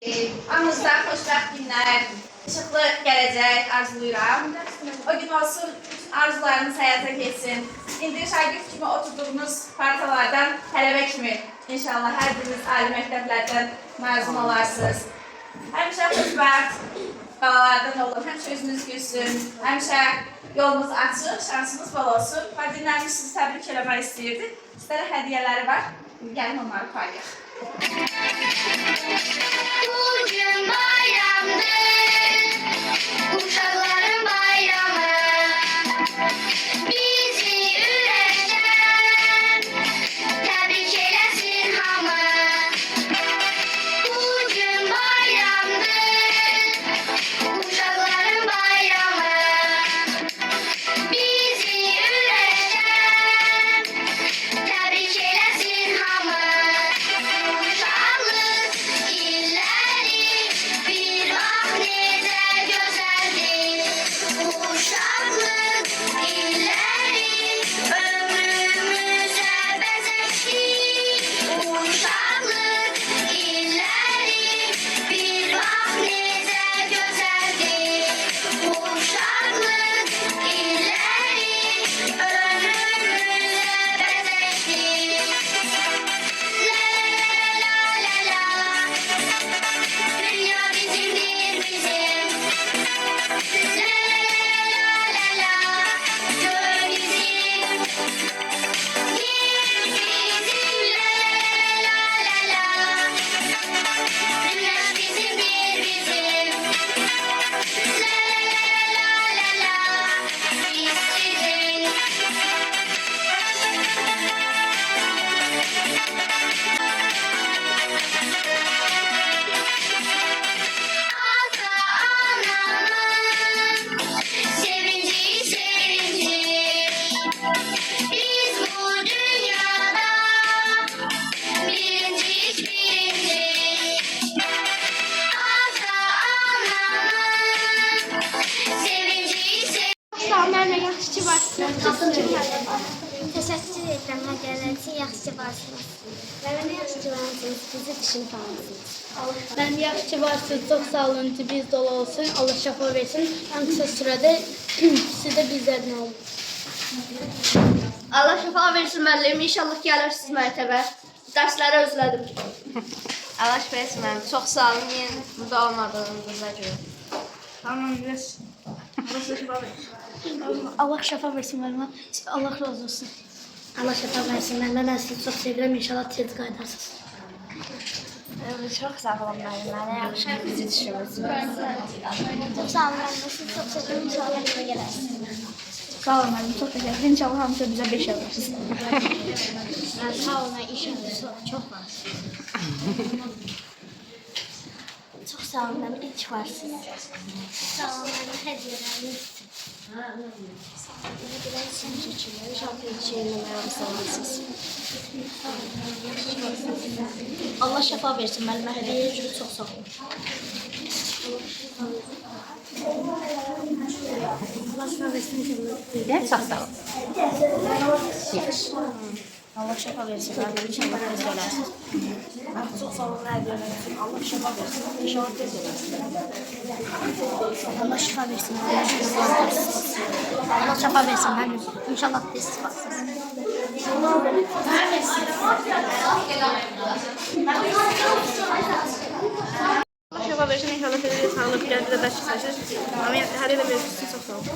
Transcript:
Aramızda xoşbəxt günlər, işıqlı gələcək arzulayıram. O gün olsun, bütün arzularınız həyata keçsin. İndi şagird kimi oturduğunuz partalardan tələbə kimi inşallah hər biriniz ali məktəblərdən məzun olarsınız. Həmişə xoşbəxt qalalardan olun, həmişə özünüz gülsün, həmişə yolunuz açıq, şansınız bol olsun. Valideynlərimiz sizi təbrik eləmək istəyirdi. Sizlərə hədiyyələri var. Gəlin onları paylaşın. Bugün bayramdır, uşaqların bayramı, bizi ürəkdən təbrik eləsin hamı. Bugün bayramdır, uşaqların bayramı, bizi ürəkdən təbrik eləsin hamı. Uşaqlıq illəri bir vaxt necə gözəldir. Uşaqlıq illəri ömrümüzə bəzəkdir. Uşaqlıq illəri bir vaxt necə gözəldir. Uşaqlıq illəri ömrümüzə bəzəkdir. Dünya bizimdir bizim. Göy bizim. Yer bizim. Dünya bizimdir bizim. Biz sizin. Ata anamın sevinci sevinci. Biz bu dünyada birinciyiz birinci. Ata anamın sevinci sevinci. Salamlarla yaxşı varsınız. Təşəkkür edirəm məqalələr üçün yaxşı varsınız. Mənə yaxşı varsınız, bizi düşün tanısınız. Mən yaxşı varsınız, çox sağ olun, cibiniz dolu olsun, Allah şəfa versin. Ən qısa sürədə siz də bizlərdən olun. Allah şəfa versin müəllim, inşallah gəlirsiniz məktəbə. Dərsləri özlədim. Allah şəfa versin müəllim, çox sağ olun, yenə burada olmadığınıza görə. Tamam, biraz. Burası şəfa versin. Allah şəfa versin müəllimə, Allah razı olsun. Allah şəfa versin, mən sizi çox sevirəm, inşallah tez qayıdarsınız. Çox sağ olun müəllim, mənə yaxşı ki, bizi düşünürsünüz. Çox sağ olun, mən sizi çox sevirəm, inşallah tez gələrsiniz. Sağ olun müəllim, çox təşəkkür. İnşallah hamısı bizə 5 alırsınız. Mən sağ olun, işiniz çox var. Çox sağ olun, mən ilk varsınız. Sağ olun, mənim hədiyyələriniz üçün. Bilən sizin üçün, inşallah ilk şeyinlə sağlarsınız. Allah şəfa versin müəllimə, hədiyyə üçün çox sağ olun. Allah şəfa versin, inşallah. Çox sağ olun. Yaxşı. Allah şəfa versin müəllim, inşallah tez gələrsiniz. Çox sağ olun, hədiyyələr üçün. Allah şəfa versin, inşallah tez gələrsiniz. Allah şəfa versin, Allah şəfa versin, müəllim. İnşallah tez çıxarsınız. Allah şəfa versin, inşallah tez sağolub, gəldi də dərs keçərsiniz. Amma hər yerdə verirsiniz, çox sağ olun.